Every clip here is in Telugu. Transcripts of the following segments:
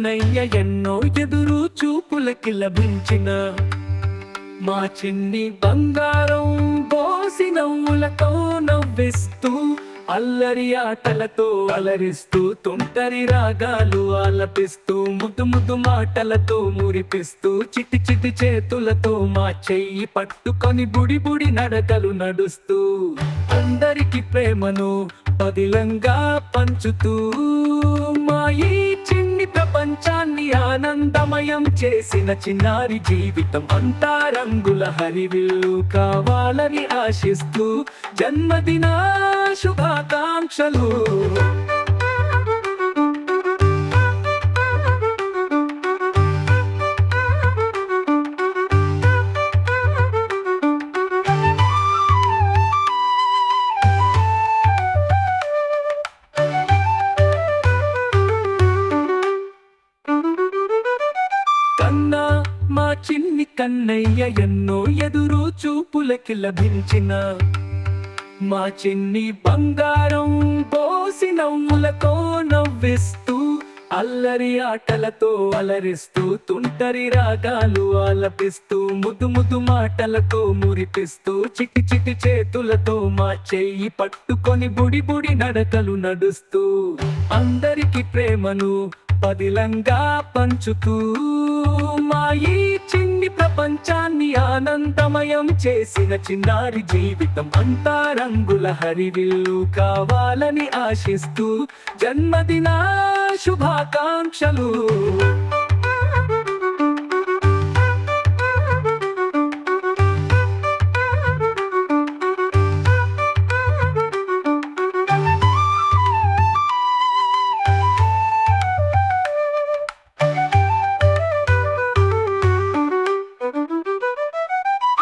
కన్నయ్య ఎన్నో ఎదురు చూపులకి లభించిన మా చిన్ని బంగారం బోసి నవ్వులతో నవ్విస్తూ అల్లరి ఆటలతో అలరిస్తూ తుంటరి రాగాలు ఆలపిస్తూ ముద్దు ముద్దు మాటలతో మురిపిస్తూ చిటి చిటి చేతులతో మా చెయ్యి పట్టుకొని బుడి బుడి నడకలు నడుస్తూ అందరికి ప్రేమను పదిలంగా పంచుతూ మా ఈ చిన్ని ప్రపంచాన్ని ఆనందమయం చేసిన చిన్నారి జీవితం అంతా రంగుల హరివిల్లు కావాలని ఆశిస్తూ జన్మదిన శుభాకాంక్షలు. కన్నా మా చిన్ని కన్నయ్య ఎన్నో ఎదురు చూపులకి లభించిన మా చిన్ని బంగారం బోసి నవ్వులతో నవ్విస్తూ అల్లరి ఆటలతో అలరిస్తూ తుంటరి రాగాలు ఆలపిస్తూ ముద్దు ముద్దు మాటలతో మురిపిస్తూ చిటి చిటి చేతులతో మా చెయ్యి పట్టుకొని బుడి బుడి నడకలు నడుస్తూ అందరికి ప్రేమను పదిలంగా పంచుతూ మా ఈ చిన్ని ప్రపంచాన్ని ఆనందమయం చేసిన చిన్నారి జీవితం అంతా రంగుల హరివిల్లు కావాలని ఆశిస్తూ జన్మదిన శుభాకాంక్షలు.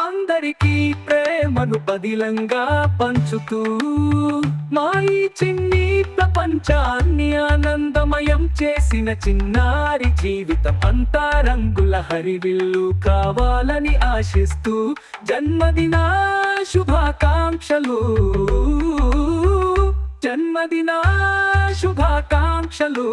అందరికీ ప్రేమను పదిలంగా పంచుతూ మా ఈ చిన్ని ప్రపంచాన్ని ఆనందమయం చేసిన చిన్నారి జీవితం అంతా రంగుల హరివిల్లు కావాలని ఆశిస్తూ జన్మదిన శుభాకాంక్షలు. జన్మదిన శుభాకాంక్షలు.